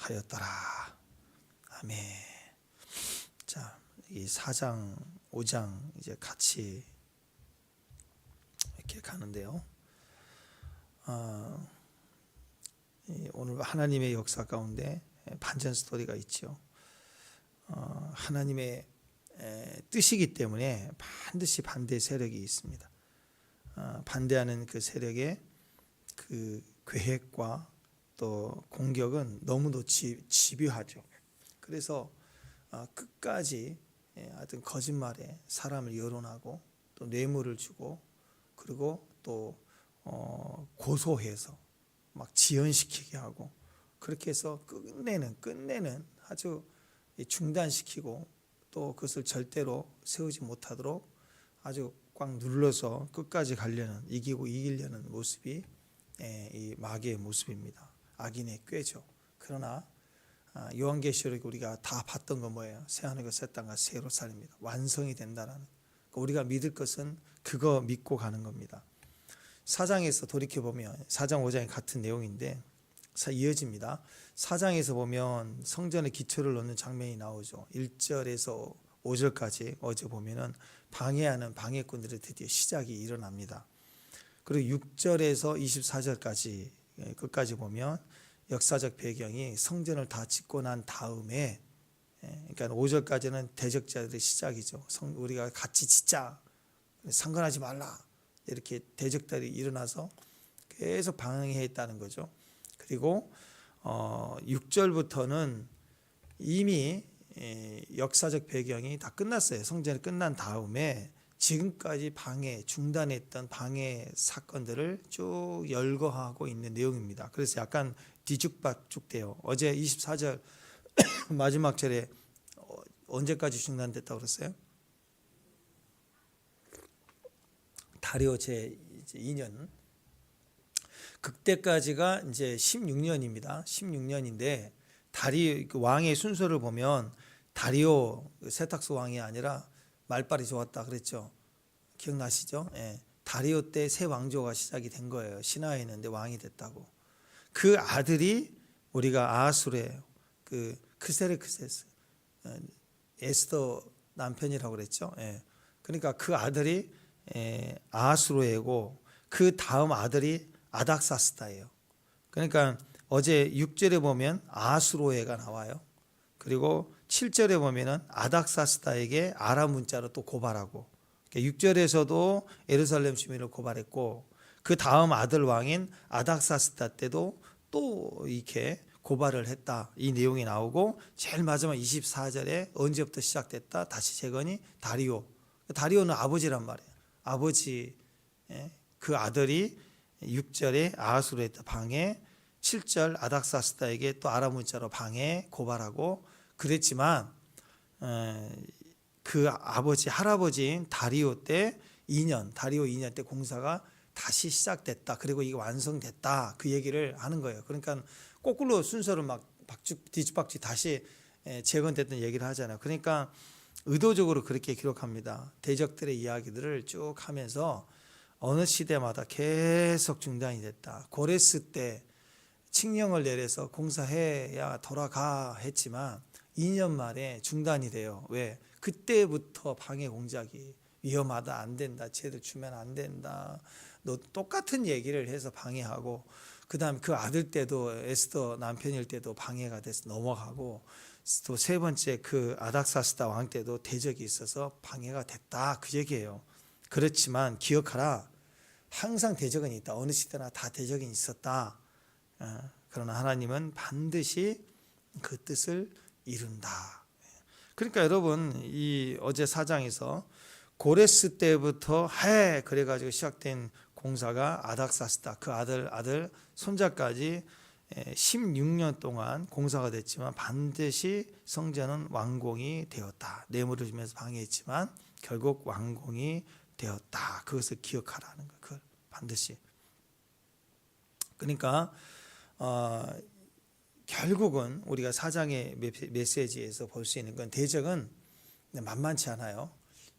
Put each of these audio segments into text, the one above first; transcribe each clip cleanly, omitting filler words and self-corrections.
하였더라. 아멘. 자, 이 4장, 5장 이제 같이 이렇게 가는데요. 오늘 하나님의 역사 가운데 반전 스토리가 있죠. 하나님의 뜻이기 때문에 반드시 반대 세력이 있습니다. 반대하는 그 세력의 그 계획과 또 공격은 너무도 집요하죠. 그래서 끝까지 하여튼 거짓말에 사람을 여론하고 또 뇌물을 주고 그리고 또 고소해서 막 지연시키게 하고 그렇게 해서 끝내는 아주 중단시키고 또 그것을 절대로 세우지 못하도록 아주 꽉 눌러서 끝까지 가려는 이기려는 모습이 이 마귀의 모습입니다. 악인의 꾀죠. 그러나 요한계시록 우리가 다 봤던 건 뭐예요? 새하늘과 새 땅과 새 예루살렘입니다. 완성이 된다라는. 우리가 믿을 것은 그거 믿고 가는 겁니다. 4장에서 돌이켜보면 4장 5장이 같은 내용인데 이어집니다. 4장에서 보면 성전의 기초를 놓는 장면이 나오죠. 1절에서 5절까지 어제 보면은 방해하는 방해꾼들의 드디어 시작이 일어납니다. 그리고 6절에서 24절까지 끝까지 보면 역사적 배경이 성전을 다 짓고 난 다음에 그러니까 5절까지는 대적자들의 시작이죠. 우리가 같이 짓자, 상관하지 말라 이렇게 대적들이 일어나서 계속 방해했다는 거죠. 그리고 6절부터는 이미 역사적 배경이 다 끝났어요. 성전이 끝난 다음에 지금까지 중단했던 방해 사건들을 쭉 열거하고 있는 내용입니다. 그래서 약간 뒤죽박죽돼요. 어제 24절 마지막 절에 언제까지 중단됐다고 그랬어요? 다리오 제2년 그때까지가 이제 16년입니다. 16년인데 왕의 순서를 보면 다리오 세탁소 왕이 아니라 말빨이 좋았다 그랬죠. 기억나시죠? 예. 다리오 때 새 왕조가 시작이 된 거예요. 신하에 있는데 왕이 됐다고. 그 아들이 우리가 아하수르예요. 그 크세르크세스 에스더 남편이라고 그랬죠. 예. 그러니까 그 아들이 아하수르이고 그 다음 아들이 아닥사스다예요. 그러니까 어제 6절에 보면 아하수로에가 나와요. 그리고 7절에 보면은 아닥사스다에게 아람 문자로 또 고발하고 6절에서도 예루살렘 주민을 고발했고 그 다음 아들 왕인 아닥사스다 때도 또 이렇게 고발을 했다. 이 내용이 나오고 제일 마지막 24절에 언제부터 시작됐다. 다시 재건이 다리오는 아버지란 말이에요. 아버지 그 아들이 6절에 아하수르에 방해 7절 아닥사스다에게 또 아람 문자로 방해 고발하고 그랬지만 그 할아버지인 다리오 2년 때 공사가 다시 시작됐다. 그리고 이게 완성됐다. 그 얘기를 하는 거예요. 그러니까 거꾸로 순서를 막 뒤죽박죽 다시 재건됐던 얘기를 하잖아요. 그러니까 의도적으로 그렇게 기록합니다. 대적들의 이야기들을 쭉 하면서 어느 시대마다 계속 중단이 됐다. 고레스 때 칙령을 내려서 공사해야 돌아가 했지만 2년 만에 중단이 돼요. 왜? 그때부터 방해 공작이 위험하다, 안 된다, 쟤들 주면 안 된다. 너 똑같은 얘기를 해서 방해하고 그 다음에 그 아들 때도 에스더 남편일 때도 방해가 돼서 넘어가고 또 세 번째 그 아닥사스다 왕 때도 대적이 있어서 방해가 됐다. 그 얘기예요. 그렇지만 기억하라. 항상 대적은 있다. 어느 시대나 다 대적이 있었다. 그러나 하나님은 반드시 그 뜻을 이룬다. 그러니까 여러분 이 어제 4장에서 고레스 때부터 그래가지고 시작된 공사가 아닥사스다. 그 아들 손자까지 16년 동안 공사가 됐지만 반드시 성전은 완공이 되었다. 뇌물을 주면서 방해했지만 결국 완공이 되었다. 그것을 기억하라는 거. 그걸 반드시. 그러니까 결국은 우리가 4장의 메시지에서 볼 수 있는 건 대적은 만만치 않아요.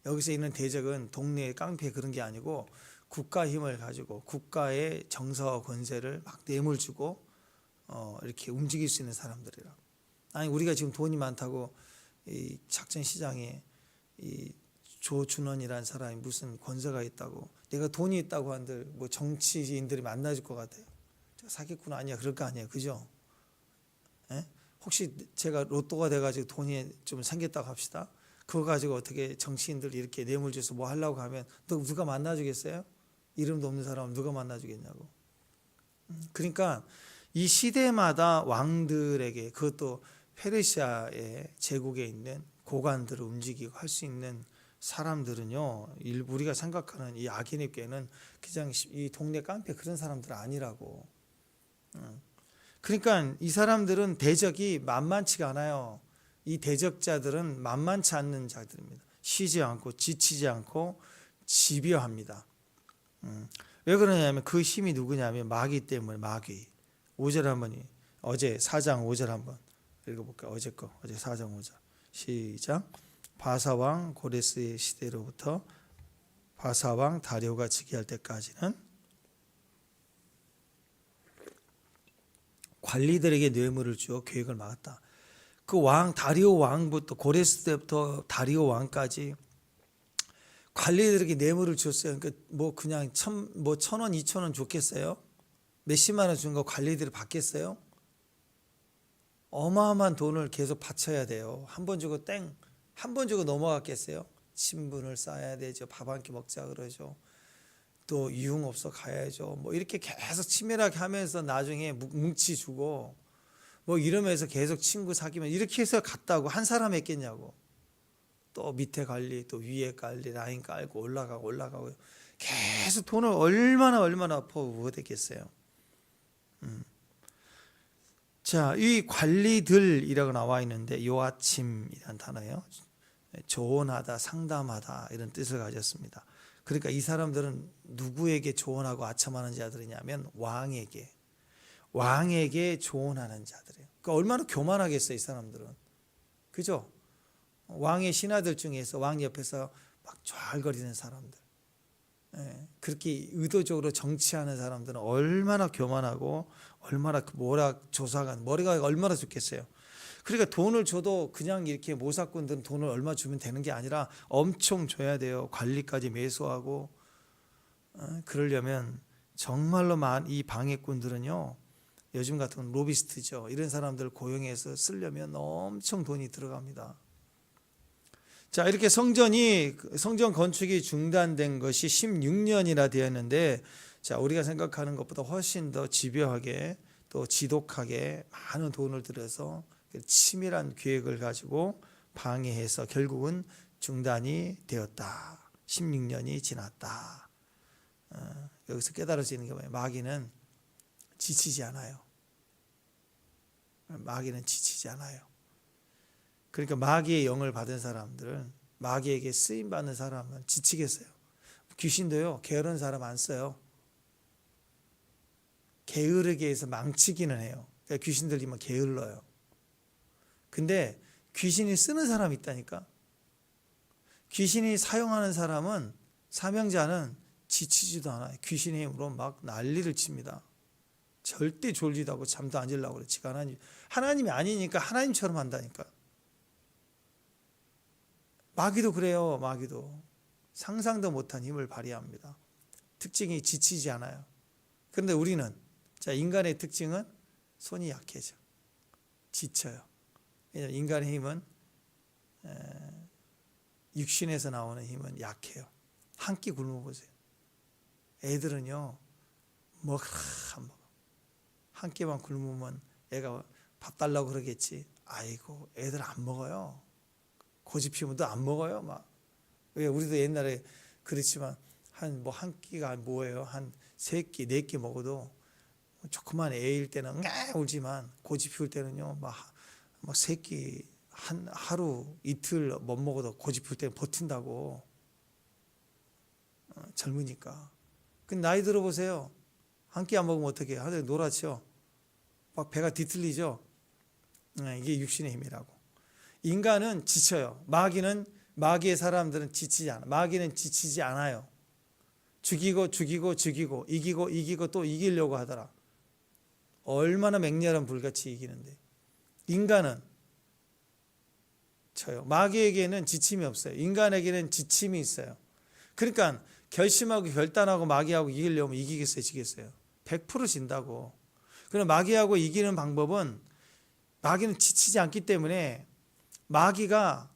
여기서 있는 대적은 동네의 깡패 그런 게 아니고 국가 힘을 가지고 국가의 정서와 권세를 막 뇌물 주고 이렇게 움직일 수 있는 사람들이라. 아니 우리가 지금 돈이 많다고 이 작전 시장에 이 조준원이라는 사람이 무슨 권세가 있다고, 내가 돈이 있다고 한들 뭐 정치인들이 만나줄 것 같아요. 사기꾼 아니야 그럴 거 아니에요, 그죠? 예? 혹시 제가 로또가 돼가지고 돈이 좀 생겼다고 합시다. 그거 가지고 어떻게 정치인들 이렇게 뇌물 줘서 뭐 하려고 하면 누가 만나주겠어요? 이름도 없는 사람은 누가 만나주겠냐고. 그러니까 이 시대마다 왕들에게, 그것도 페르시아의 제국에 있는 고관들을 움직이고 할 수 있는 사람들은요, 우리가 생각하는 이 아기네교회는 그냥 이 동네 깡패 그런 사람들 아니라고. 그러니까 이 사람들은 대적이 만만치가 않아요. 이 대적자들은 만만치 않는 자들입니다. 쉬지 않고 지치지 않고 집요합니다. 왜 그러냐면 그 힘이 누구냐면 마귀 때문에. 마귀. 5절 한번, 어제 4장 5절 한번 읽어볼까요? 어제 4장 5절 시작. 바사왕 고레스의 시대로부터 바사왕 다리오가 즉위할 때까지는 관리들에게 뇌물을 주어 교육을 막았다. 그 왕 다리오 왕부터, 고레스 때부터 다리오 왕까지 관리들에게 뇌물을 줬어요. 그러니까 뭐 그냥 1,000원, 2,000원 줬겠어요? 몇십만 원 준 거 관리들이 받겠어요? 어마어마한 돈을 계속 바쳐야 돼요. 한 번 주고 한 번 주고 넘어갔겠어요? 신분을 쌓아야 되죠. 밥 한 끼 먹자 그러죠. 또 유흥업소 가야죠. 뭐 이렇게 계속 치밀하게 하면서 나중에 뭉치 주고 뭐 이러면서 계속 친구 사귀면 이렇게 해서 갔다고 한 사람 했겠냐고. 또 밑에 관리, 또 위에 관리, 라인 깔고 올라가고 계속 돈을 얼마나 퍼부었겠어요. 자, 이 관리들이라고 나와 있는데 요아침이라는 단어예요. 조언하다, 상담하다 이런 뜻을 가졌습니다. 그러니까 이 사람들은 누구에게 조언하고 아첨하는 자들이냐면 왕에게 조언하는 자들이에요. 그러니까 얼마나 교만하겠어요, 이 사람들은. 그죠? 왕의 신하들 중에서 왕 옆에서 막 좌알거리는 사람들, 그렇게 의도적으로 정치하는 사람들은 얼마나 교만하고 얼마나 머리가 얼마나 좋겠어요. 그러니까 돈을 줘도 그냥 이렇게 모사꾼들은 돈을 얼마 주면 되는 게 아니라 엄청 줘야 돼요. 관리까지 매수하고. 그러려면 정말로 이 방해꾼들은요, 요즘 같은 로비스트죠. 이런 사람들 고용해서 쓰려면 엄청 돈이 들어갑니다. 자, 이렇게 성전 건축이 중단된 것이 16년이나 되었는데, 자, 우리가 생각하는 것보다 훨씬 더 집요하게 또 지독하게 많은 돈을 들여서 치밀한 계획을 가지고 방해해서 결국은 중단이 되었다. 16년이 지났다. 여기서 깨달아지는 게 뭐예요? 마귀는 지치지 않아요. 마귀는 지치지 않아요. 그러니까 마귀의 영을 받은 사람들은, 마귀에게 쓰임받는 사람은 지치겠어요. 귀신도요, 게으른 사람 안 써요. 게으르게 해서 망치기는 해요. 그러니까 귀신들이면 게을러요. 근데 귀신이 쓰는 사람이 있다니까. 귀신이 사용하는 사람은, 사명자는 지치지도 않아요. 귀신의 힘으로 막 난리를 칩니다. 절대 졸지도 않고 잠도 안 자려고 그래. 지가 하나님이 아니니까 하나님처럼 한다니까. 마귀도 그래요. 마귀도 상상도 못한 힘을 발휘합니다. 특징이 지치지 않아요. 그런데 우리는, 자, 인간의 특징은 손이 약해져, 지쳐요. 왜냐하면 인간의 힘은, 육신에서 나오는 힘은 약해요. 한 끼 굶어보세요. 애들은요, 먹으라 안 먹어. 한 끼만 굶으면 애가 밥 달라고 그러겠지. 아이고, 애들 안 먹어요. 고집 피우면 또 안 먹어요. 막. 왜, 우리도 옛날에 그렇지만 한 끼가 뭐예요? 한 3끼, 4끼 먹어도 조그만 애일 때는 울지만 고집 피울 때는요, 막 3끼, 하루 이틀 못 먹어도 고집 피울 때는 버틴다고. 젊으니까. 근데 나이 들어보세요. 한 끼 안 먹으면 어떻게 해요? 하루에 놀아치요. 막 배가 뒤틀리죠. 이게 육신의 힘이라고. 인간은 지쳐요. 마귀의 사람들은 지치지 않아. 마귀는 지치지 않아요. 죽이고 이기고 또 이기려고 하더라. 얼마나 맹렬한 불같이 이기는데. 인간은 쳐요. 마귀에게는 지침이 없어요. 인간에게는 지침이 있어요. 그러니까 결심하고 결단하고 마귀하고 이기려면 이기겠어요, 지겠어요? 100% 진다고. 그럼 마귀하고 이기는 방법은, 마귀는 지치지 않기 때문에, 마귀가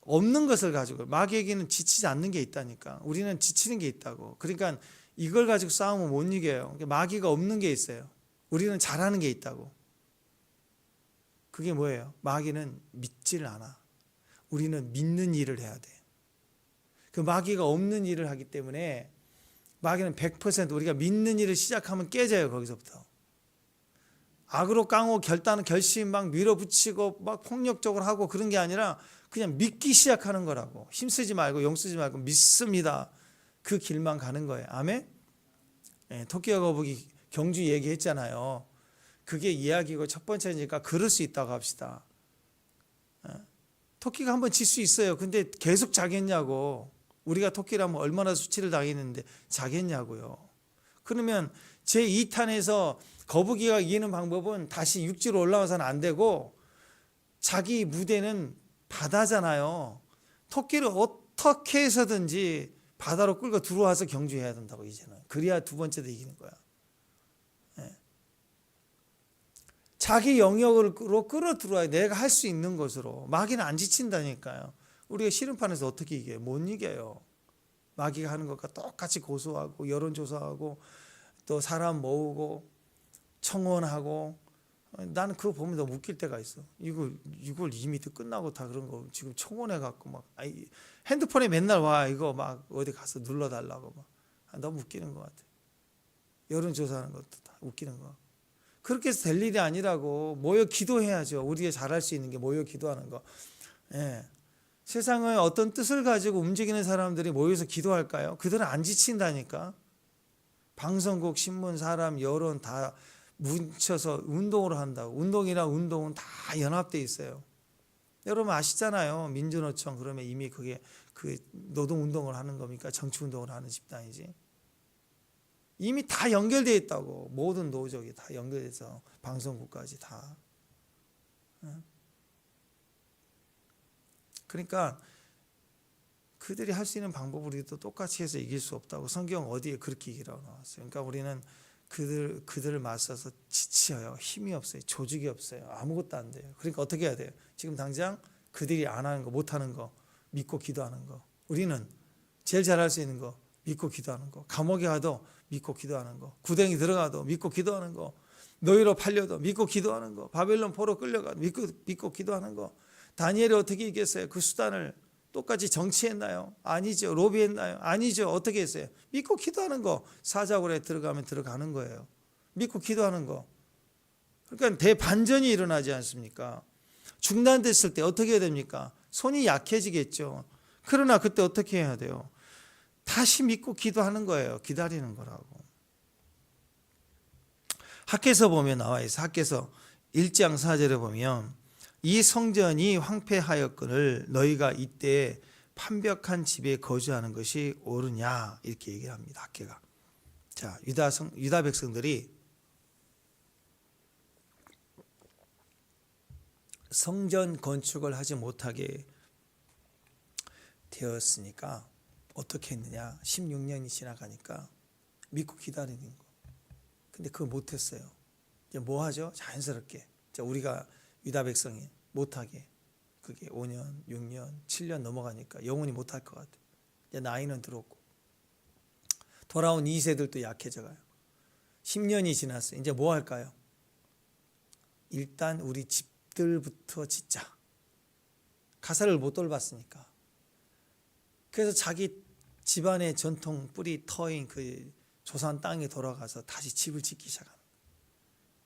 없는 것을 가지고, 마귀에게는 지치지 않는 게 있다니까. 우리는 지치는 게 있다고. 그러니까 이걸 가지고 싸우면 못 이겨요. 마귀가 없는 게 있어요. 우리는 잘하는 게 있다고. 그게 뭐예요? 마귀는 믿지를 않아. 우리는 믿는 일을 해야 돼. 그 마귀가 없는 일을 하기 때문에 마귀는 100% 우리가 믿는 일을 시작하면 깨져요. 거기서부터. 악으로 깡고 결심 막 밀어붙이고 막 폭력적으로 하고 그런 게 아니라 그냥 믿기 시작하는 거라고. 힘쓰지 말고 용쓰지 말고 믿습니다. 그 길만 가는 거예요. 아멘? 네, 토끼와 거북이 경주 얘기했잖아요. 그게 이야기고 첫 번째니까 그럴 수 있다고 합시다. 토끼가 한번 질 수 있어요. 근데 계속 자겠냐고. 우리가 토끼라면 얼마나 수치를 당했는데 자겠냐고요. 그러면 제2탄에서 거북이가 이기는 방법은 다시 육지로 올라와서는 안 되고, 자기 무대는 바다잖아요. 토끼를 어떻게 해서든지 바다로 끌고 들어와서 경주해야 된다고, 이제는. 그래야 두 번째도 이기는 거야. 네. 자기 영역으로 끌어 들어와야, 내가 할 수 있는 것으로. 마귀는 안 지친다니까요. 우리가 씨름판에서 어떻게 이겨요? 못 이겨요. 마귀가 하는 것과 똑같이 고소하고 여론조사하고 또 사람 모으고 청원하고. 나는 그거 보면 너무 웃길 때가 있어. 이걸 이미 끝나고 다 그런 거 지금 청원해갖고 막, 핸드폰에 맨날 와 이거 막 어디 가서 눌러달라고 막. 너무 웃기는 것 같아. 여론조사하는 것도 다 웃기는 거. 그렇게 해서 될 일이 아니라고. 모여 기도해야죠. 우리가 잘할 수 있는 게 모여 기도하는 거. 예. 세상의 어떤 뜻을 가지고 움직이는 사람들이 모여서 기도할까요? 그들은 안 지친다니까. 방송국, 신문, 사람, 여론 다 뭉쳐서 운동을 한다고. 운동은 다 연합되어 있어요. 여러분 아시잖아요. 민주노총 그러면 이미 그게 그 노동운동을 하는 겁니까? 정치운동을 하는 집단이지. 이미 다 연결되어 있다고. 모든 노적이 다 연결돼서 방송국까지 다. 그러니까 그들이 할 수 있는 방법을 우리도 똑같이 해서 이길 수 없다고. 성경 어디에 그렇게 이기라고 나왔어요. 그러니까 우리는 그들을 맞서서 지쳐요. 힘이 없어요. 조직이 없어요. 아무것도 안 돼요. 그러니까 어떻게 해야 돼요? 지금 당장 그들이 안 하는 거, 못 하는 거 믿고 기도하는 거. 우리는 제일 잘할 수 있는 거 믿고 기도하는 거. 감옥에 가도 믿고 기도하는 거. 구덩이 들어가도 믿고 기도하는 거. 노예로 팔려도 믿고 기도하는 거. 바벨론 포로 끌려가도 믿고 기도하는 거. 다니엘이 어떻게 이겼어요? 그 수단을 똑같이 정치했나요? 아니죠. 로비했나요? 아니죠. 어떻게 했어요? 믿고 기도하는 거. 사자굴에 들어가면 들어가는 거예요. 믿고 기도하는 거. 그러니까 대반전이 일어나지 않습니까? 중단됐을 때 어떻게 해야 됩니까? 손이 약해지겠죠. 그러나 그때 어떻게 해야 돼요? 다시 믿고 기도하는 거예요. 기다리는 거라고. 학개서 보면 나와 있어요. 학개서 1장 4절에 보면 이 성전이 황폐하였거늘 너희가 이때 판벽한 집에 거주하는 것이 옳으냐, 이렇게 얘기를 합니다. 학개가. 자, 유다 백성들이 성전 건축을 하지 못하게 되었으니까 어떻게 했느냐? 16년이 지나가니까 믿고 기다리는 거. 근데 그걸 못했어요. 이제 뭐 하죠? 자연스럽게. 우리가 유다 백성이 못하게. 그게 5년, 6년, 7년 넘어가니까 영원히 못할 것 같아. 이제 나이는 들었고. 돌아온 2세들도 약해져가요. 10년이 지났어요. 이제 뭐 할까요? 일단 우리 집들부터 짓자. 가사를 못 돌봤으니까. 그래서 자기 집안의 전통 뿌리 터인 그 조상 땅에 돌아가서 다시 집을 짓기 시작하는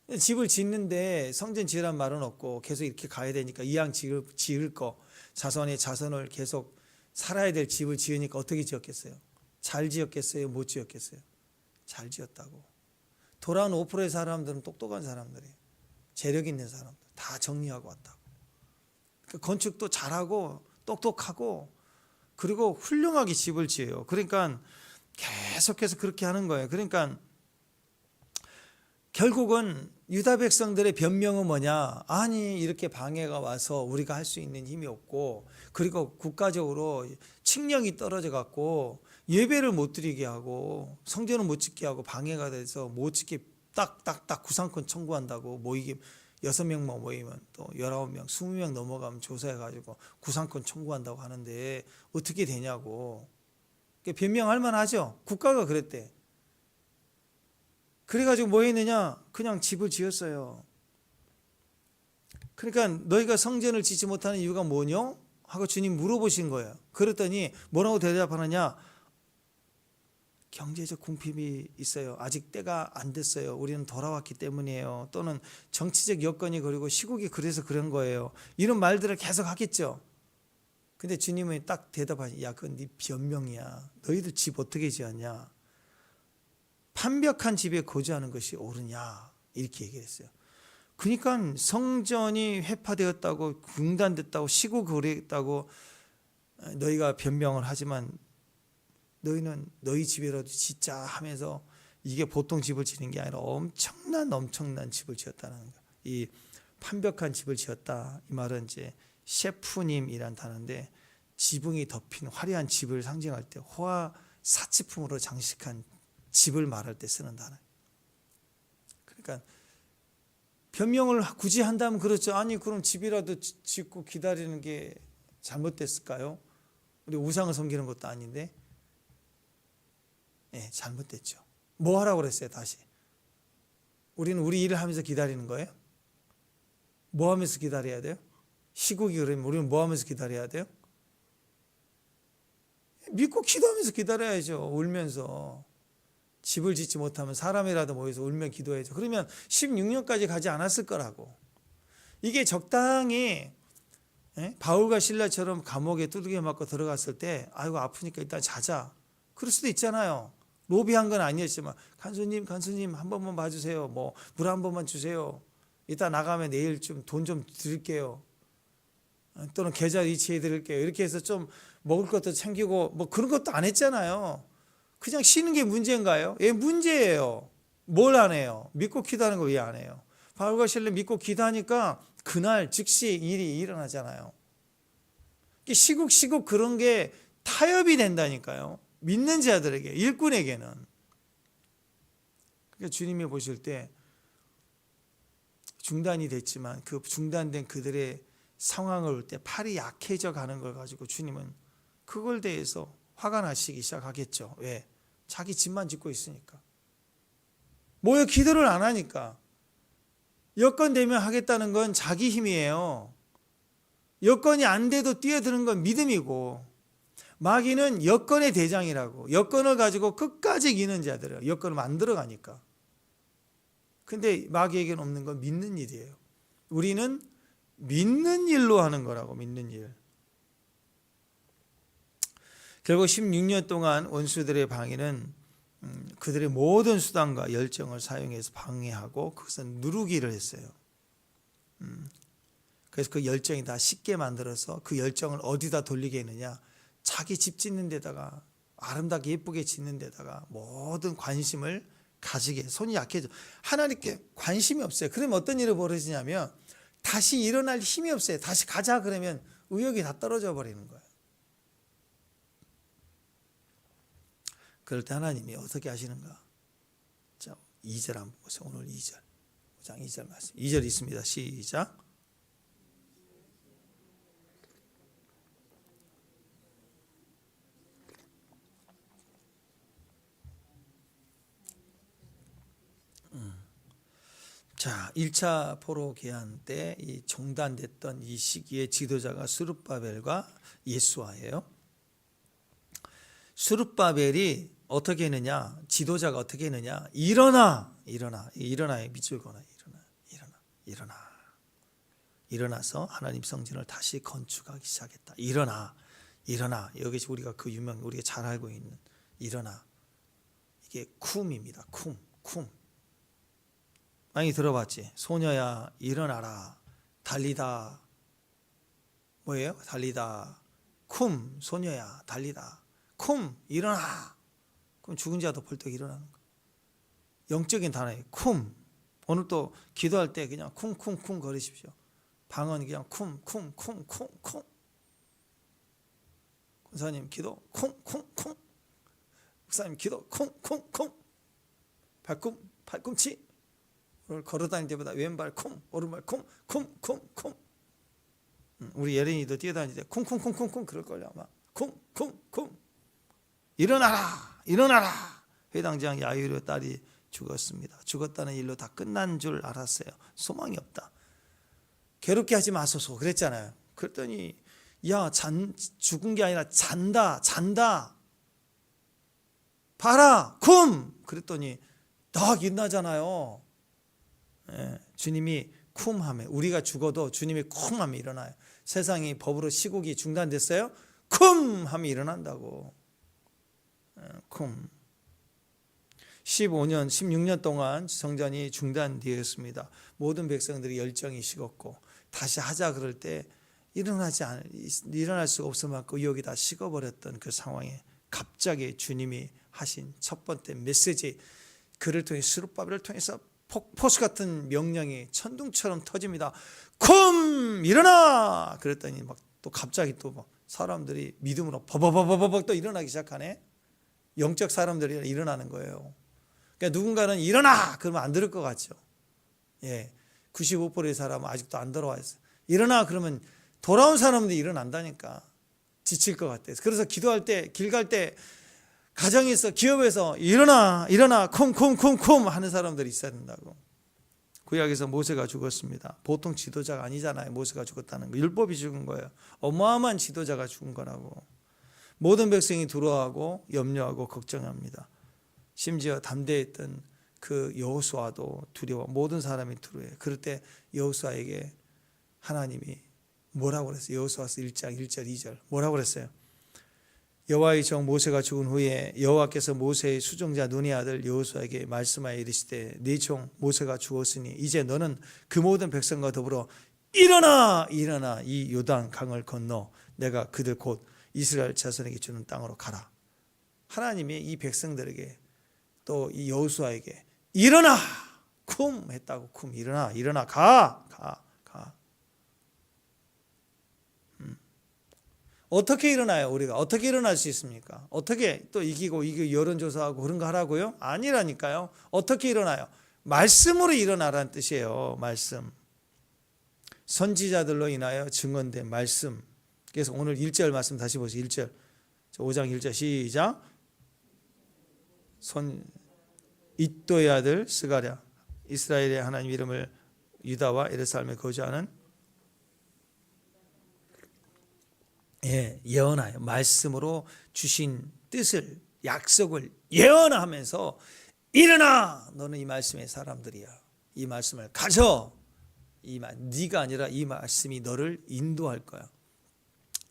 거예요. 집을 짓는데 성전 지으란 말은 없고 계속 이렇게 가야 되니까 이왕 지을 거 자손의 자손을 계속 살아야 될 집을 지으니까 어떻게 지었겠어요? 잘 지었겠어요? 못 지었겠어요? 잘 지었다고. 돌아온 5%의 사람들은 똑똑한 사람들이에요. 재력 있는 사람들 다 정리하고 왔다고. 그러니까 건축도 잘하고 똑똑하고 그리고 훌륭하게 집을 지어요. 그러니까 계속해서 그렇게 하는 거예요. 그러니까 결국은 유다 백성들의 변명은 뭐냐? 아니 이렇게 방해가 와서 우리가 할 수 있는 힘이 없고, 그리고 국가적으로 칙령이 떨어져 갖고 예배를 못 드리게 하고 성전을 못 짓게 하고 방해가 돼서 못 짓게 딱딱딱 구상권 청구한다고. 모이기 6명만 모이면 또 19명, 20명 넘어가면 조사해 가지고 구상권 청구한다고 하는데 어떻게 되냐고. 변명할 만하죠. 국가가 그랬대. 그래가지고 뭐 했느냐? 그냥 집을 지었어요. 그러니까 너희가 성전을 짓지 못하는 이유가 뭐냐? 하고 주님 물어보신 거예요. 그랬더니 뭐라고 대답하느냐? 경제적 궁핍이 있어요. 아직 때가 안 됐어요. 우리는 돌아왔기 때문이에요. 또는 정치적 여건이 그리고 시국이 그래서 그런 거예요. 이런 말들을 계속 하겠죠. 근데 주님은 딱 대답하시, 야, 그건 네 변명이야. 너희들 집 어떻게 지었냐? 판벽한 집에 거주하는 것이 옳으냐? 이렇게 얘기했어요. 그러니까 성전이 회파되었다고, 중단됐다고, 시고 그랬다고 너희가 변명을 하지만 너희는 너희 집이라도 짓자 하면서 이게 보통 집을 지는 게 아니라 엄청난 집을 지었다는 거예요. 이 판벽한 집을 지었다. 이 말은 이제 셰프님이란 단어인데, 지붕이 덮인 화려한 집을 상징할 때 호화 사치품으로 장식한 집을 말할 때 쓰는 단어. 그러니까 변명을 굳이 한다면 그렇죠. 아니 그럼 집이라도 짓고 기다리는 게 잘못됐을까요? 우리 우상을 섬기는 것도 아닌데. 네, 잘못됐죠. 뭐 하라고 그랬어요? 다시. 우리는 우리 일을 하면서 기다리는 거예요? 뭐 하면서 기다려야 돼요? 시국이 그러면 우리는 뭐 하면서 기다려야 돼요? 믿고 기도하면서 기다려야죠. 울면서. 집을 짓지 못하면 사람이라도 모여서 울며 기도해야죠. 그러면 16년까지 가지 않았을 거라고. 이게 적당히 바울과 실라처럼 감옥에 두들겨 맞고 들어갔을 때 아이고 아프니까 일단 자자. 그럴 수도 있잖아요. 로비한 건 아니었지만 간수님 한 번만 봐주세요. 뭐 물 한 번만 주세요. 이따 나가면 내일 좀 돈 좀 드릴게요. 또는 계좌 이체해 드릴게요. 이렇게 해서 좀 먹을 것도 챙기고 뭐 그런 것도 안 했잖아요. 그냥 쉬는 게 문제인가요? 예, 문제예요. 뭘 안 해요? 믿고 기도하는 거 왜 안 해요? 바울과 실라 믿고 기도하니까 그날 즉시 일이 일어나잖아요. 시국 그런 게 타협이 된다니까요. 믿는 자들에게, 일꾼에게는. 그러니까 주님이 보실 때 중단이 됐지만 그 중단된 그들의 상황을 볼 때 팔이 약해져 가는 걸 가지고 주님은 그걸 대해서 화가 나시기 시작하겠죠. 왜? 자기 집만 짓고 있으니까. 모여 기도를 안 하니까. 여건 되면 하겠다는 건 자기 힘이에요. 여건이 안 돼도 뛰어드는 건 믿음이고, 마귀는 여건의 대장이라고. 여건을 가지고 끝까지 이기는 자들이에요. 여건을 만들어 가니까. 근데 마귀에게는 없는 건 믿는 일이에요. 우리는 믿는 일로 하는 거라고. 믿는 일. 결국 16년 동안 원수들의 방해는 그들의 모든 수단과 열정을 사용해서 방해하고 그것은 누르기를 했어요. 그래서 그 열정이 다 쉽게 만들어서 그 열정을 어디다 돌리게 했느냐? 자기 집 짓는 데다가, 아름답게 예쁘게 짓는 데다가 모든 관심을 가지게. 손이 약해져. 하나님께 관심이 없어요. 그러면 어떤 일이 벌어지냐면 다시 일어날 힘이 없어요. 다시 가자 그러면 의욕이 다 떨어져 버리는 거예요. 그럴 때 하나님이 어떻게 하시는가? 자, 2절 한번 보세요. 오늘 2절. 5장 2절 말씀. 2절 있습니다. 시작. 자, 1차 포로 개한 때 이 중단됐던 이 시기에 지도자가 스룹바벨과 예수아예요. 스룹바벨이 어떻게 했느냐? 지도자가 어떻게 했느냐? 일어나요. 밑줄 그어놔. 일어나서 하나님 성전을 다시 건축하기 시작했다. 일어나. 여기 우리가 그 우리가 잘 알고 있는 일어나. 이게 쿰입니다. 쿰. 많이 들어봤지? 소녀야 일어나라. 달리다. 뭐예요? 달리다. 쿰 소녀야 달리다. 쿰 일어나. 그럼 죽은 자도 벌떡 일어나는 거예요. 영적인 단어예요. 쿰 오늘 또 기도할 때 그냥 쿵쿵쿵 거리십시오. 방언 그냥 쿵쿵쿵쿵쿵. 권사님 기도 쿵쿵쿵. 목사님 기도 쿵쿵쿵. 발꿈치. 오늘 걸어다닐 때보다 왼발 쿵, 오른발 쿵쿵쿵쿵. 우리 예린이도 뛰어다닐 때 쿵쿵쿵쿵쿵 그럴걸요 아마. 쿵쿵쿵. 일어나라. 회당장 야이로 딸이 죽었습니다. 죽었다는 일로 다 끝난 줄 알았어요. 소망이 없다. 괴롭게 하지 마소서 그랬잖아요. 그랬더니 야 죽은 게 아니라 잔다. 봐라 쿰. 그랬더니 딱 일어나잖아요. 예, 주님이 쿰하면 우리가 죽어도 주님이 쿰하면 일어나요. 세상이 법으로 시국이 중단됐어요. 쿰하면 일어난다고. 쿰. 15년 16년 동안 성전이 중단되었습니다. 모든 백성들이 열정이 식었고 다시 하자 그럴 때 일어날 수가 없을 만큼 의욕이 다 식어버렸던 그 상황에 갑자기 주님이 하신 첫 번째 메시지, 그를 통해 스룹바벨을 통해서 폭포수 같은 명령이 천둥처럼 터집니다. 쿰 일어나. 그랬더니 막 또 갑자기 또 막 사람들이 믿음으로 버버버버버 또 일어나기 시작하네. 영적 사람들이 일어나는 거예요. 그러니까 누군가는 일어나 그러면 안 들을 것 같죠. 예, 95%의 사람은 아직도 안 돌아와 있어요. 일어나 그러면 돌아온 사람들이 일어난다니까. 지칠 것 같아요. 그래서 기도할 때, 길 갈 때, 가정에서, 기업에서 일어나 쿵쿵쿵쿵 하는 사람들이 있어야 된다고. 구약에서 모세가 죽었습니다. 보통 지도자가 아니잖아요. 모세가 죽었다는 거. 율법이 죽은 거예요. 어마어마한 지도자가 죽은 거라고. 모든 백성이 두려워하고 염려하고 걱정합니다. 심지어 담대했던 그 여호수아도 두려워. 모든 사람이 두려워해요. 그럴 때 여호수아에게 하나님이 뭐라고 그랬어요? 여호수아서 1장 1절 2절 뭐라고 그랬어요? 여호와의 종 모세가 죽은 후에 여호와께서 모세의 수종자 눈의 아들 여호수아에게 말씀하여 이르시되 네 종 모세가 죽었으니 이제 너는 그 모든 백성과 더불어 일어나 이 요단 강을 건너 내가 그들 곧 이스라엘 자손에게 주는 땅으로 가라. 하나님이 이 백성들에게 또 이 여호수아에게 일어나 쿰 했다고. 쿰 일어나 가. 어떻게 일어나요? 우리가 어떻게 일어날 수 있습니까? 어떻게 또 이기고 여론조사하고 그런 거 하라고요? 아니라니까요. 어떻게 일어나요? 말씀으로 일어나라는 뜻이에요. 말씀. 선지자들로 인하여 증언된 말씀. 그래서 오늘 1절 말씀 다시 보세요. 1절 5장 1절 시작. 이또의 아들 스가랴 이스라엘의 하나님 이름을 유다와 예루살렘에 거주하는 예언하여 말씀으로 주신 뜻을 약속을 예언하면서 일어나 너는 이 말씀의 사람들이야. 이 말씀을 가져. 네가 아니라 이 말씀이 너를 인도할 거야.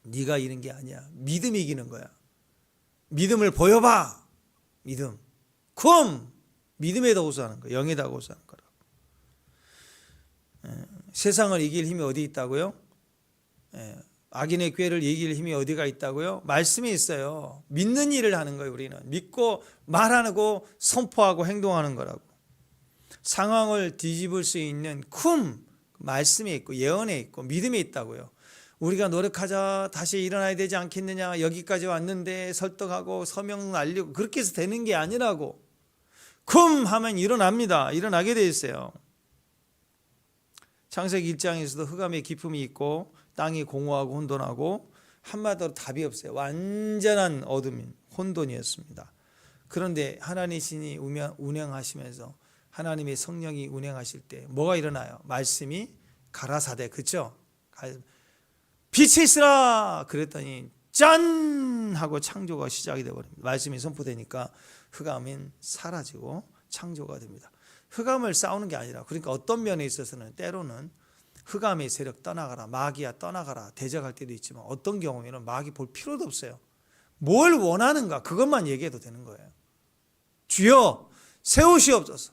네가 이기는 게 아니야. 믿음이 이기는 거야. 믿음을 보여봐. 믿음. 믿음에다 호소하는 거야. 영에다 호소하는 거라. 세상을 이길 힘이 어디 있다고요? 악인의 꾀를 이길 힘이 어디가 있다고요? 말씀이 있어요. 믿는 일을 하는 거예요. 우리는 믿고 말하고 선포하고 행동하는 거라고. 상황을 뒤집을 수 있는 말씀이 있고 예언에 있고 믿음이 있다고요. 우리가 노력하자 다시 일어나야 되지 않겠느냐, 여기까지 왔는데 설득하고 서명 날리고 그렇게 해서 되는 게 아니라고. 하면 일어납니다. 일어나게 돼 있어요. 창세기 1장에서도 흑암의 기품이 있고 땅이 공허하고 혼돈하고 한마디로 답이 없어요. 완전한 어둠인 혼돈이었습니다. 그런데 하나님 신이 운행하시면서 하나님의 성령이 운행하실 때 뭐가 일어나요? 말씀이 가라사대, 그렇죠? 빛이 있으라 그랬더니 짠 하고 창조가 시작이 되어버립니다. 말씀이 선포되니까 흑암은 사라지고 창조가 됩니다. 흑암을 싸우는 게 아니라, 그러니까 어떤 면에 있어서는 때로는 흑암의 세력 떠나가라, 마귀야 떠나가라 대적할 때도 있지만 어떤 경우에는 마귀 볼 필요도 없어요. 뭘 원하는가 그것만 얘기해도 되는 거예요. 주여 세우시옵소서.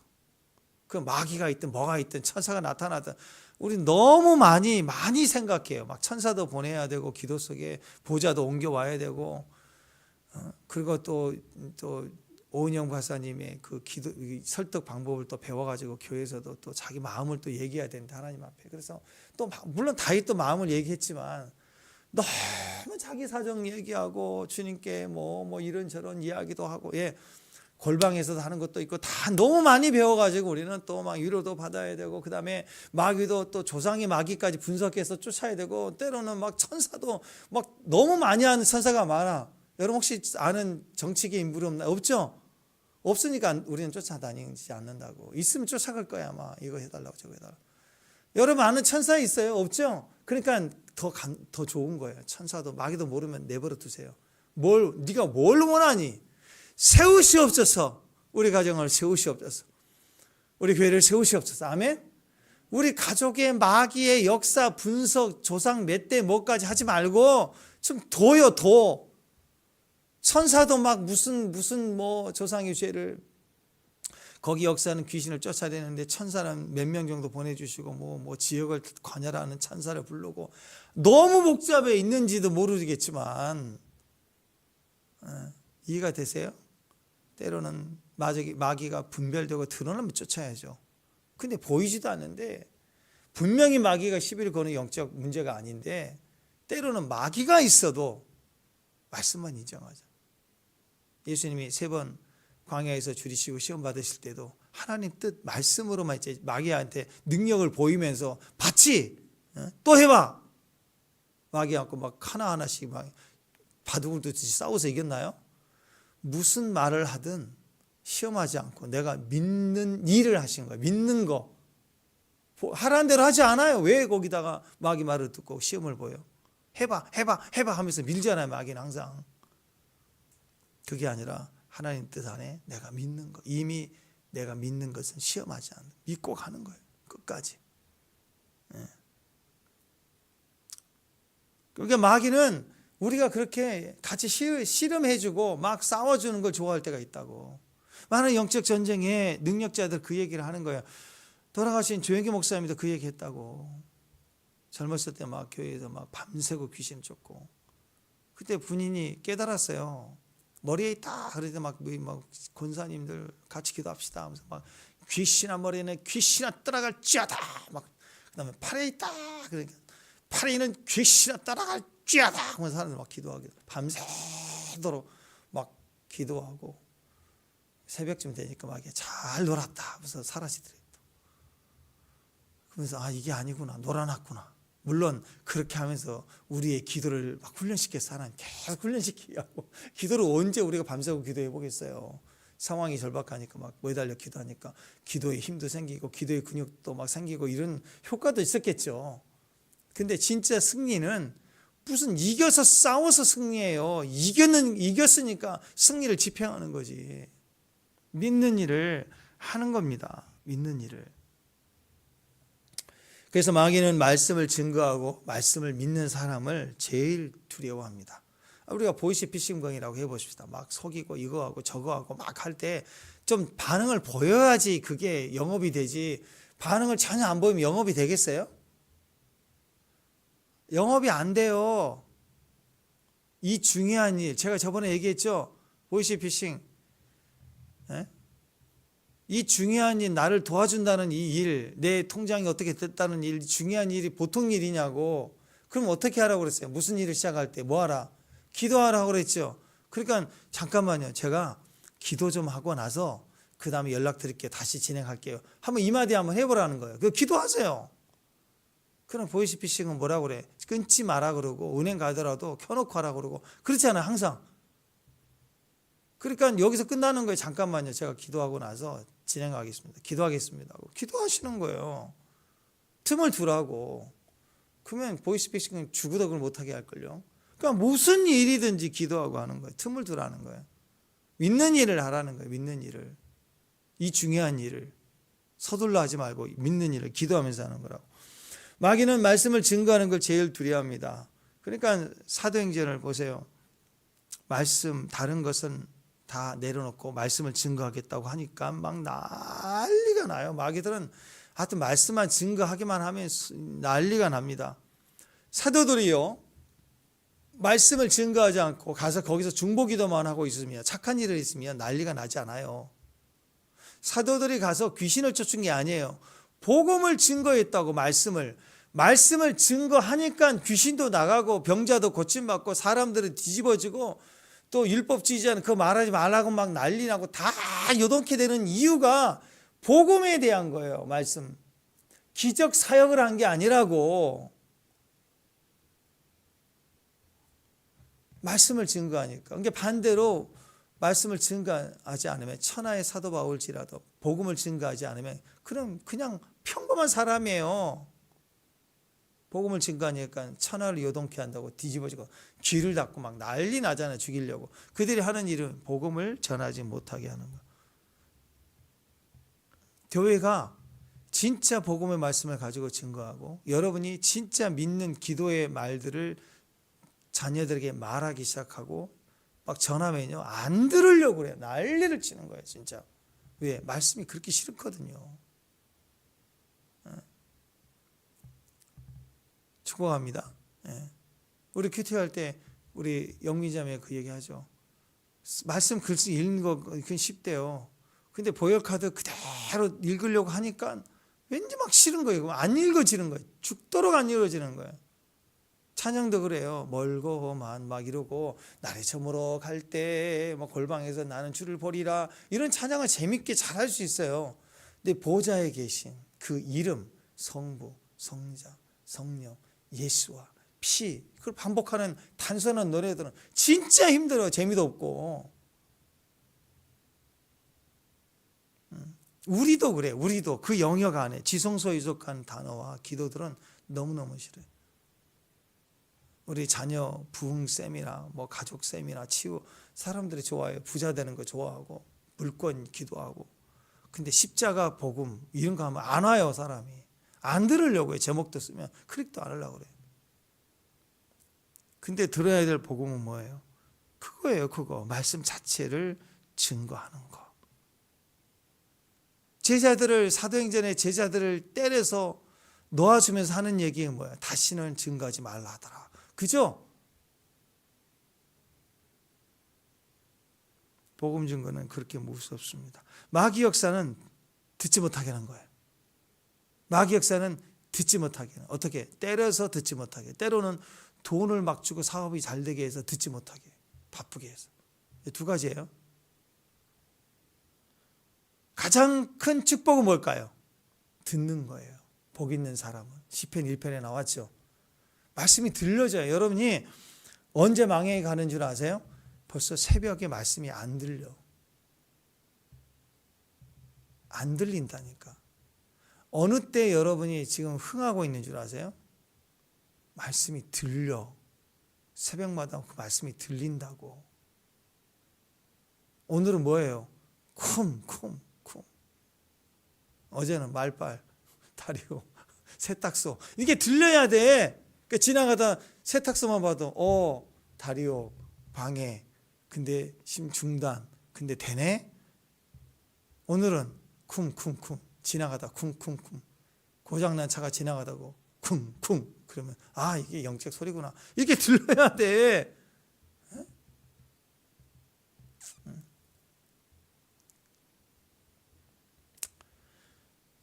그 마귀가 있든 뭐가 있든 천사가 나타나든 우리 너무 많이 생각해요. 막 천사도 보내야 되고 기도 속에 보좌도 옮겨와야 되고 그리고 또 오은영 박사님의 그 기도 설득 방법을 또 배워가지고 교회에서도 또 자기 마음을 또 얘기해야 된다 하나님 앞에. 그래서 또 물론 다윗도 마음을 얘기했지만 너무 자기 사정 얘기하고 주님께 뭐 이런저런 이야기도 하고 골방에서도 하는 것도 있고 다 너무 많이 배워가지고 우리는 또 막 위로도 받아야 되고 그 다음에 마귀도 또 조상의 마귀까지 분석해서 쫓아야 되고 때로는 막 천사도 막 너무 많이 하는 천사가 많아. 여러분 혹시 아는 정치계 인물이 없나요? 없죠? 없으니까 우리는 쫓아다니지 않는다고. 있으면 쫓아갈 거야 아마. 이거 해달라고 저거 해달라고. 여러분 아는 천사 있어요? 없죠? 그러니까 더 좋은 거예요. 천사도 마귀도 모르면 내버려 두세요. 네가 뭘 원하니? 세우시옵소서. 우리 가정을 세우시옵소서. 우리 교회를 세우시옵소서. 아멘. 우리 가족의 마귀의 역사 분석 조상 몇 대 뭐까지 하지 말고 좀 둬요. 천사도 막 무슨 뭐 조상의 죄를 거기 역사는 귀신을 쫓아내는데 천사는 몇 명 정도 보내주시고 뭐 지역을 관할하는 천사를 부르고 너무 복잡해 있는지도 모르겠지만 이해가 되세요? 때로는 마귀가 분별되고 드러나면 쫓아야죠. 근데 보이지도 않는데 분명히 마귀가 시비를 거는 영적 문제가 아닌데 때로는 마귀가 있어도 말씀만 인정하자. 예수님이 3번 광야에서 줄이시고 시험 받으실 때도 하나님 뜻 말씀으로만 이제 마귀한테 능력을 보이면서 봤지? 또 해봐. 마귀하고 막 하나하나씩 막 바둑을 두듯이 싸워서 이겼나요? 무슨 말을 하든 시험하지 않고 내가 믿는 일을 하신 거예요. 믿는 거. 하라는 대로 하지 않아요. 왜 거기다가 마귀 말을 듣고 시험을 보여? 해봐 하면서 밀잖아요. 마귀는 항상. 그게 아니라 하나님 뜻 안에 내가 믿는 거. 이미 내가 믿는 것은 시험하지 않는 믿고 가는 거예요. 끝까지. 그러니까 마귀는 우리가 그렇게 같이 씨름해주고 막 싸워주는 걸 좋아할 때가 있다고. 많은 영적 전쟁에 능력자들 그 얘기를 하는 거예요. 돌아가신 조영기 목사님도 그 얘기 했다고. 젊었을 때 막 교회에서 막 밤새고 귀신 쫓고. 그때 본인이 깨달았어요. 머리에 있다. 그래서 막 권사님들 같이 기도합시다 하면서 막 귀신아 머리에 귀신아 따라갈지어다. 막 그다음에 팔에 있다. 그러니까 팔에 있는 귀신아 따라갈지어다 하면서 사람들 막 기도하고 밤새도록 막 기도하고 새벽쯤 되니까 막 잘 놀았다 하면서 사라지더래요. 그러면서 이게 아니구나. 놀아놨구나. 물론 그렇게 하면서 우리의 기도를 막 훈련시켜서 하나님 계속 훈련시키게 하고 기도를 언제 우리가 밤새고 기도해 보겠어요. 상황이 절박하니까 막 매달려 기도하니까 기도의 힘도 생기고 기도의 근육도 막 생기고 이런 효과도 있었겠죠. 근데 진짜 승리는 무슨 이겨서 싸워서 승리해요. 이겼으니까 승리를 지평하는 거지. 믿는 일을 하는 겁니다. 믿는 일을. 그래서 마귀는 말씀을 증거하고 말씀을 믿는 사람을 제일 두려워합니다. 우리가 보이스피싱방이라고 해보십시다. 막 속이고 이거하고 저거하고 막 할 때 좀 반응을 보여야지 그게 영업이 되지. 반응을 전혀 안 보이면 영업이 되겠어요? 영업이 안 돼요. 이 중요한 일, 제가 저번에 얘기했죠. 보이스피싱. 이 중요한 일, 나를 도와준다는 이 일, 내 통장이 어떻게 됐다는 일, 중요한 일이 보통 일이냐고. 그럼 어떻게 하라고 그랬어요? 무슨 일을 시작할 때 뭐 하라? 기도하라고 그랬죠. 그러니까 잠깐만요. 제가 기도 좀 하고 나서 그 다음에 연락드릴게요. 다시 진행할게요. 한번 이마디 한번 해보라는 거예요. 그 기도하세요. 그럼 보이스피싱은 뭐라고 그래? 끊지 마라 그러고 은행 가더라도 켜놓고 하라 그러고 그렇잖아요. 항상. 그러니까 여기서 끝나는 거예요. 잠깐만요. 제가 기도하고 나서 진행하겠습니다. 기도하겠습니다. 기도하시는 거예요. 틈을 두라고. 그러면 보이스피싱은 죽어도 그걸 못하게 할걸요. 그러니까 무슨 일이든지 기도하고 하는 거예요. 틈을 두라는 거예요. 믿는 일을 하라는 거예요. 믿는 일을. 이 중요한 일을. 서둘러 하지 말고 믿는 일을 기도하면서 하는 거라고. 마귀는 말씀을 증거하는 걸 제일 두려워합니다. 그러니까 사도행전을 보세요. 말씀 다른 것은 다 내려놓고 말씀을 증거하겠다고 하니까 막 난리가 나요. 마귀들은 하여튼 말씀만 증거하기만 하면 난리가 납니다. 사도들이요. 말씀을 증거하지 않고 가서 거기서 중보기도만 하고 있으면, 착한 일을 있으면 난리가 나지 않아요. 사도들이 가서 귀신을 쫓은 게 아니에요. 복음을 증거했다고. 말씀을 증거하니까 귀신도 나가고 병자도 고침받고 사람들은 뒤집어지고, 또 율법주의자는 그거 말하지 말라고 막 난리 나고 다 요동케 되는 이유가 복음에 대한 거예요. 말씀. 기적 사역을 한 게 아니라고. 말씀을 증거하니까. 그러니까 반대로 말씀을 증거하지 않으면, 천하의 사도 바울지라도 복음을 증거하지 않으면 그냥 평범한 사람이에요. 복음을 증거하니까 천하를 요동케 한다고 뒤집어지고 귀를 닫고 막 난리 나잖아요. 죽이려고. 그들이 하는 일은 복음을 전하지 못하게 하는 거예요. 교회가 진짜 복음의 말씀을 가지고 증거하고, 여러분이 진짜 믿는 기도의 말들을 자녀들에게 말하기 시작하고 막 전하면요, 안 들으려고 그래요. 난리를 치는 거예요, 진짜. 왜? 말씀이 그렇게 싫거든요. 축복합니다. 우리 큐티할 때 우리 영미자매 그 얘기하죠. 말씀 글씨 읽는 거 그건 쉽대요. 근데 보혈카드 그대로 읽으려고 하니까 왠지 막 싫은 거예요. 안 읽어지는 거예요. 죽도록 안 읽어지는 거예요. 찬양도 그래요. 멀고만 막 이러고, 날이 저물어 갈 때 뭐 골방에서 나는 주를 보리라, 이런 찬양을 재밌게 잘할 수 있어요. 근데 보좌에 계신 그 이름, 성부, 성자, 성령, 예수와 피, 그걸 반복하는 단순한 노래들은 진짜 힘들어요. 재미도 없고. 우리도 그래. 우리도 그 영역 안에 지성소에 속한 단어와 기도들은 너무너무 싫어요. 우리 자녀 부흥쌤이나 뭐 가족쌤이나 치유, 사람들이 좋아해요. 부자 되는 거 좋아하고 물권 기도하고. 근데 십자가 복음 이런 거 하면 안 와요. 사람이 안 들으려고 해요. 제목도 쓰면 클릭도 안 하려고 그래요. 근데 들어야 될 복음은 뭐예요? 그거예요. 그거 말씀 자체를 증거하는 거. 제자들을, 사도행전의 제자들을 때려서 놓아주면서 하는 얘기가 뭐예요? 다시는 증거하지 말라 하더라. 그죠? 복음 증거는 그렇게 무섭습니다. 마귀 역사는 듣지 못하게 하는 거예요. 마귀 역사는 듣지 못하게 하는. 어떻게? 때려서 듣지 못하게. 때로는 돈을 막 주고 사업이 잘 되게 해서 듣지 못하게, 바쁘게 해서. 두 가지예요. 가장 큰 축복은 뭘까요? 듣는 거예요. 복 있는 사람은. 시편 1편에 나왔죠. 말씀이 들려져요. 여러분이 언제 망해에 가는 줄 아세요? 벌써 새벽에 말씀이 안 들려. 안 들린다니까. 어느 때 여러분이 지금 흥하고 있는 줄 아세요? 말씀이 들려. 새벽마다 그 말씀이 들린다고. 오늘은 뭐예요? 쿵. 어제는 말빨, 다리오, 세탁소. 이게 들려야 돼. 그러니까 지나가다 세탁소만 봐도 다리오, 방해, 근데 중단, 근데 되네? 오늘은 쿵 지나가다 쿵 고장난 차가 지나가다고 쿵 그러면 이게 영적 소리구나. 이렇게 들려야 돼.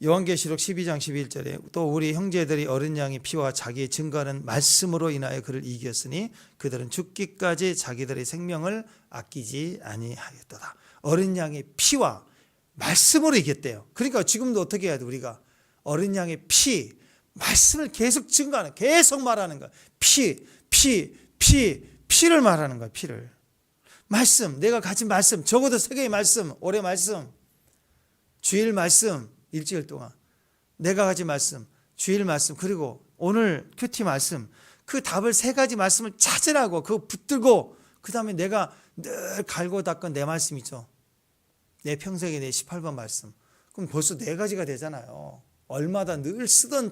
요한계시록 12장 11절에 또 우리 형제들이 어린 양의 피와 자기의 증거하는 말씀으로 인하여 그를 이겼으니 그들은 죽기까지 자기들의 생명을 아끼지 아니하였도다. 어린 양의 피와 말씀으로 이겼대요. 그러니까 지금도 어떻게 해야 돼? 우리가 어린 양의 피, 말씀을 계속 증거하는, 계속 말하는 거야. 피를 말하는 거야. 피를. 말씀, 내가 가진 말씀, 적어도 3개의 말씀, 올해 말씀, 주일 말씀, 일주일 동안 내가 가진 말씀, 주일 말씀, 그리고 오늘 큐티 말씀, 그 답을 3가지 말씀을 찾으라고. 그거 붙들고 그 다음에 내가 늘 갈고 닦은 내 말씀이죠. 내 평생에 내 18번 말씀. 그럼 벌써 4가지가 되잖아요. 얼마나 늘 쓰던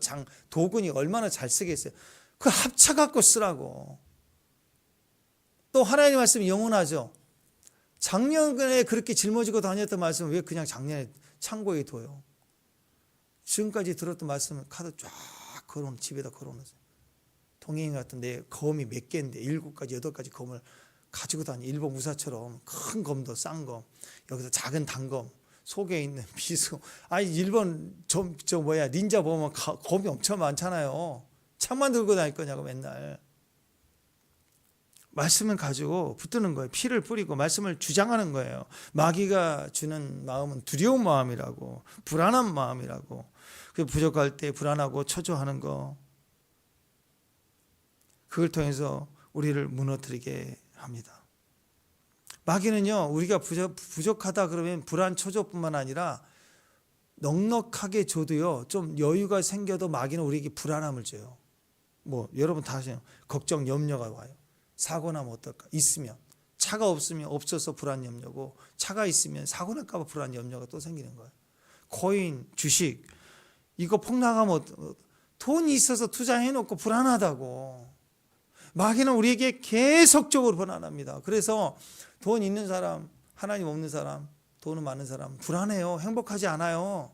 도군이 얼마나 잘 쓰겠어요. 그걸 합쳐갖고 쓰라고. 또 하나님의 말씀이 영원하죠. 작년에 그렇게 짊어지고 다녔던 말씀을 왜 그냥 작년에 창고에 둬요? 지금까지 들었던 말씀을 카드 쫙 걸어놓은, 집에다 걸어놓으세요. 동해인 같은데 검이 몇 개인데 7가지 8가지 검을 가지고 다니. 일본 무사처럼 큰 검도 싼 검, 여기서 작은 단검, 속에 있는 비수. 아니 일본 저 뭐야 닌자 보면 검이 엄청 많잖아요. 창만 들고 다닐 거냐고 맨날. 말씀을 가지고 붙드는 거예요. 피를 뿌리고 말씀을 주장하는 거예요. 마귀가 주는 마음은 두려운 마음이라고, 불안한 마음이라고. 그 부족할 때 불안하고 초조하는 거, 그걸 통해서 우리를 무너뜨리게 합니다. 마귀는요, 우리가 부족하다 그러면 불안 초조뿐만 아니라 넉넉하게 줘도요, 좀 여유가 생겨도 마귀는 우리에게 불안함을 줘요. 뭐 여러분 다 아시죠? 걱정, 염려가 와요. 사고 나면 어떨까? 있으면. 차가 없으면 없어서 불안 염려고, 차가 있으면 사고 날까 봐 불안 염려가 또 생기는 거예요. 코인, 주식 이거 폭락하면 돈이 있어서 투자해놓고 불안하다고. 마귀는 우리에게 계속적으로 불안합니다. 그래서 돈 있는 사람, 하나님 없는 사람, 돈은 많은 사람 불안해요. 행복하지 않아요.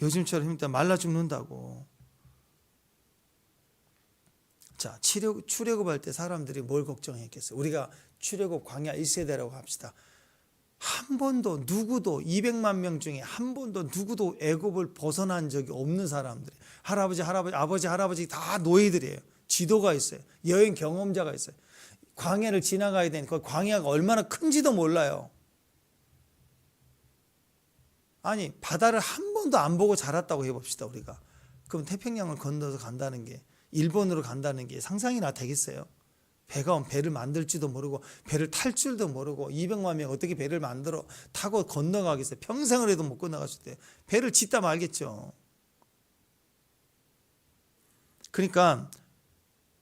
요즘처럼 힘들다 말라 죽는다고. 자, 출애굽할 때 사람들이 뭘 걱정했겠어요? 우리가 출애굽 광야 1세대라고 합시다. 한 번도 누구도 200만 명 중에 한 번도 누구도 애굽을 벗어난 적이 없는 사람들이, 아버지 할아버지 다 노예들이에요. 지도가 있어요. 여행 경험자가 있어요. 광야를 지나가야 되니까 그 광야가 얼마나 큰지도 몰라요. 아니 바다를 한 번도 안 보고 자랐다고 해봅시다 우리가. 그럼 태평양을 건너서 간다는 게, 일본으로 간다는 게 상상이나 되겠어요? 배가 오면 배를 만들지도 모르고 배를 탈 줄도 모르고 200만 명 어떻게 배를 만들어 타고 건너가겠어요? 평생을 해도 못 건너갔을 때 배를 짓다 말겠죠. 그러니까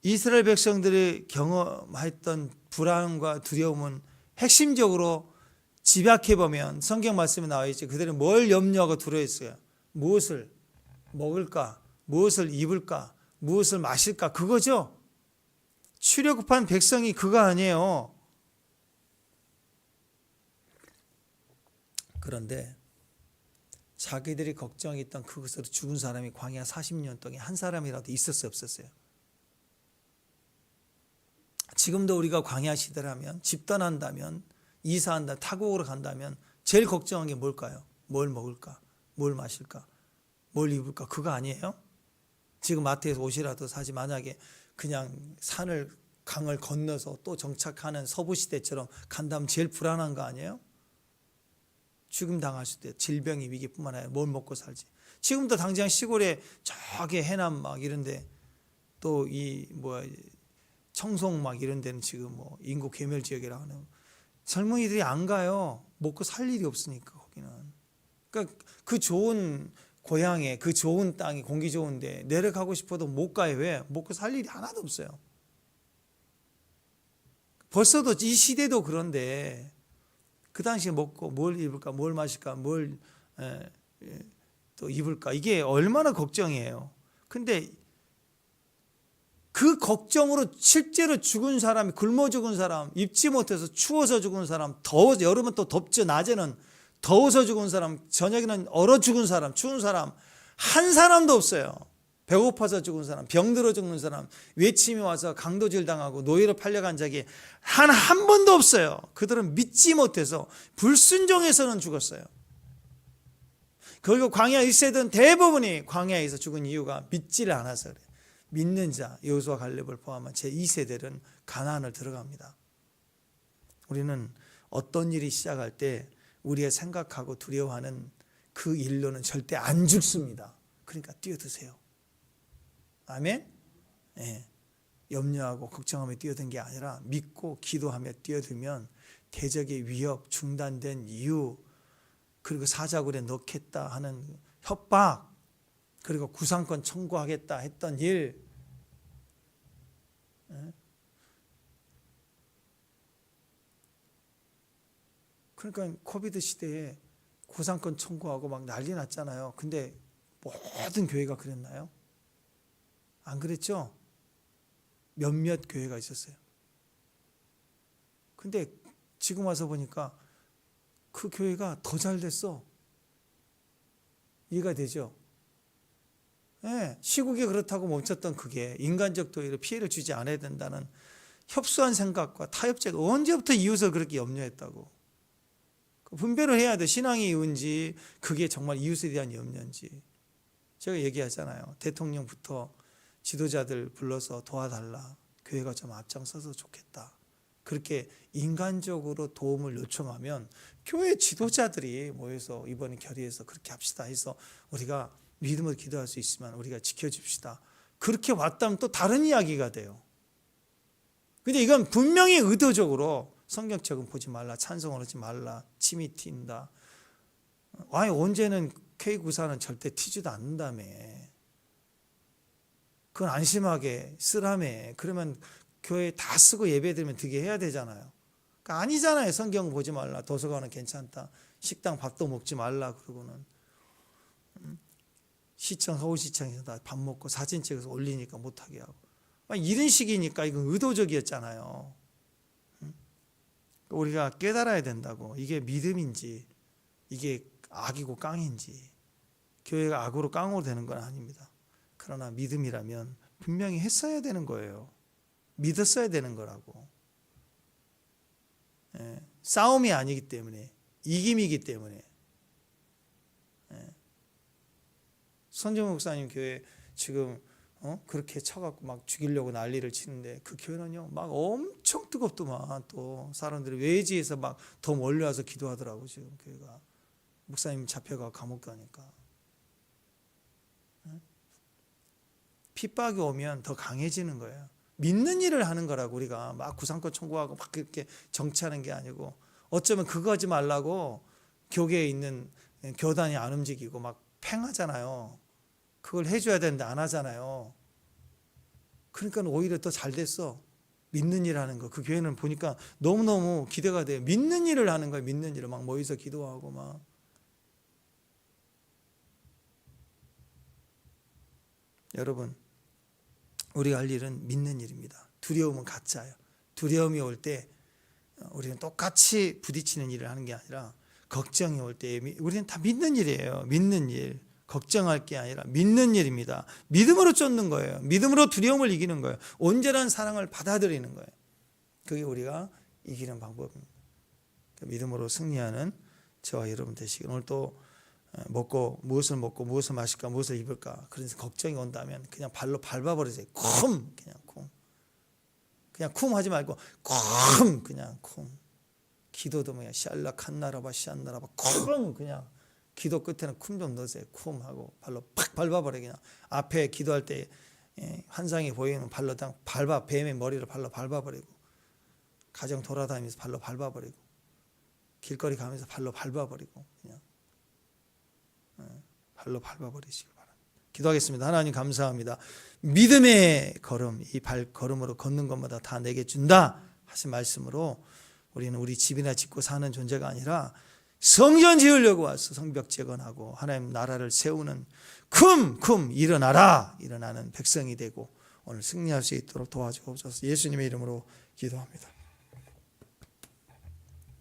이스라엘 백성들이 경험했던 불안과 두려움은 핵심적으로 집약해보면 성경 말씀에 나와 있죠. 그들은 뭘 염려하고 두려워했어요? 무엇을 먹을까? 무엇을 입을까? 무엇을 마실까? 그거죠. 출애굽한 백성이 그거 아니에요. 그런데 자기들이 걱정했던 그것으로 죽은 사람이 광야 40년 동안 한 사람이라도 있었어요, 없었어요? 지금도 우리가 광야 시대라면, 집 떠난다면, 이사한다, 타국으로 간다면 제일 걱정한 게 뭘까요? 뭘 먹을까? 뭘 마실까? 뭘 입을까? 그거 아니에요? 지금 마트에서 옷이라도 사지, 만약에 그냥 산을, 강을 건너서 또 정착하는 서부시대처럼 간다면 제일 불안한 거 아니에요? 죽음 당할 수도 있어요. 질병의 위기뿐만 아니라 뭘 먹고 살지. 지금도 당장 시골에 저기 해남 막 이런데, 또 이 청송 막 이런 데는 지금 뭐 인구 괴멸 지역이라 하는, 젊은이들이 안 가요. 먹고 살 일이 없으니까 거기는. 그러니까 그 좋은 고향에, 그 좋은 땅에, 공기 좋은데 내려가고 싶어도 못 가요. 왜? 먹고 살 일이 하나도 없어요. 벌써도 이 시대도 그런데 그 당시에 먹고 뭘 입을까, 뭘 마실까, 뭘 또 입을까, 이게 얼마나 걱정이에요. 근데 그 걱정으로 실제로 죽은 사람이, 굶어 죽은 사람, 입지 못해서 추워서 죽은 사람, 더워서, 여름은 또 덥죠. 낮에는 더워서 죽은 사람, 저녁에는 얼어 죽은 사람, 추운 사람 한 사람도 없어요. 배고파서 죽은 사람, 병들어 죽는 사람, 외침이 와서 강도질 당하고 노예로 팔려간 적이 한 번도 없어요. 그들은 믿지 못해서 불순종해서는 죽었어요. 그리고 광야 1세대는 대부분이 광야에서 죽은 이유가 믿지를 않아서 그래요. 믿는 자, 여호수아 갈렙을 포함한 제2세대는 가나안을 들어갑니다. 우리는 어떤 일이 시작할 때 우리가 생각하고 두려워하는 그 일로는 절대 안 죽습니다. 그러니까 뛰어드세요. 아멘? 네. 염려하고 걱정하며 뛰어든 게 아니라 믿고 기도하며 뛰어들면 대적의 위협, 중단된 이유, 그리고 사자굴에 넣겠다 하는 협박, 그리고 구상권 청구하겠다 했던 일, 그러니까 코비드 시대에 구상권 청구하고 막 난리 났잖아요. 근데 모든 교회가 그랬나요? 안 그랬죠? 몇몇 교회가 있었어요. 근데 지금 와서 보니까 그 교회가 더 잘 됐어. 이해가 되죠? 예, 시국이 그렇다고 멈췄던 그게 인간적 도리로 피해를 주지 않아야 된다는 협소한 생각과 타협제가 언제부터 이웃을 그렇게 염려했다고. 분별을 해야 돼. 신앙이 이유인지 그게 정말 이웃에 대한 염려인지. 제가 얘기하잖아요. 대통령부터 지도자들 불러서 도와달라. 교회가 좀 앞장서서 좋겠다. 그렇게 인간적으로 도움을 요청하면 교회 지도자들이 모여서 이번에 결의해서 그렇게 합시다 해서 우리가 믿음으로 기도할 수 있으면 우리가 지켜줍시다. 그렇게 왔다면 또 다른 이야기가 돼요. 근데 이건 분명히 의도적으로 성경책은 보지 말라, 찬송을 하지 말라, 침이 튄다. 아니 언제는 K구사는 절대 튀지도 않는다며. 그건 안심하게 쓰라며. 그러면 교회 다 쓰고 예배드리면 되게 해야 되잖아요. 그러니까 아니잖아요. 성경 보지 말라, 도서관은 괜찮다, 식당 밥도 먹지 말라 그러고는 시청, 서울시청에서 다 밥 먹고 사진 찍어서 올리니까 못하게 하고 이런 식이니까 이건 의도적이었잖아요. 우리가 깨달아야 된다고. 이게 믿음인지 이게 악이고 깡인지. 교회가 악으로 깡으로 되는 건 아닙니다. 그러나 믿음이라면 분명히 했어야 되는 거예요. 믿었어야 되는 거라고. 예, 싸움이 아니기 때문에, 이김이기 때문에. 예. 선정 목사님 교회 지금 그렇게 쳐갖고 막 죽이려고 난리를 치는데 그 교회는요 막 엄청 뜨겁더만. 또 사람들이 외지에서 막 더 몰려와서 기도하더라고. 지금 교회가 목사님 잡혀가 감옥 가니까. 핍박이 오면 더 강해지는 거예요. 믿는 일을 하는 거라고. 우리가 막 구상권 청구하고 막 그렇게 정치하는 게 아니고, 어쩌면 그거 하지 말라고 교계에 있는 교단이 안 움직이고 막 팽하잖아요. 그걸 해줘야 되는데 안 하잖아요. 그러니까 오히려 더 잘 됐어. 믿는 일 하는 거. 그 교회는 보니까 너무너무 기대가 돼요. 믿는 일을 하는 거예요. 믿는 일을 막 모여서 기도하고 막. 여러분, 우리가 할 일은 믿는 일입니다. 두려움은 가짜예요. 두려움이 올 때 우리는 똑같이 부딪히는 일을 하는 게 아니라, 걱정이 올 때 우리는 다 믿는 일이에요. 믿는 일. 걱정할 게 아니라 믿는 일입니다. 믿음으로 쫓는 거예요. 믿음으로 두려움을 이기는 거예요. 온전한 사랑을 받아들이는 거예요. 그게 우리가 이기는 방법입니다. 믿음으로 승리하는 저와 여러분 되시길. 오늘 또 무엇을 먹고 무엇을 마실까 무엇을 입을까 그래서 걱정이 온다면 그냥 발로 밟아버리세요. 그냥 쿵 하지 말고 그냥 쿵. 기도도 뭐야 샬라 칸나라바 시안나라바 쿵. 그냥 기도 끝에는 쿵 좀 넣으세요. 쿵 하고 발로 팍 밟아버려. 그냥 앞에 기도할 때 환상이 보이는 발로 밟아. 뱀의 머리를 발로 밟아버리고, 가정 돌아다니면서 발로 밟아버리고, 길거리 가면서 발로 밟아버리고, 그냥 발로 밟아버리시기 바랍니다. 기도하겠습니다. 하나님 감사합니다. 믿음의 걸음, 이 발걸음으로 걷는 것마다 다 내게 준다 하신 말씀으로 우리는 우리 집이나 짓고 사는 존재가 아니라 성전 지으려고 와서 성벽 재건하고 하나님 나라를 세우는 일어나는 백성이 되고 오늘 승리할 수 있도록 도와주옵소서. 예수님의 이름으로 기도합니다.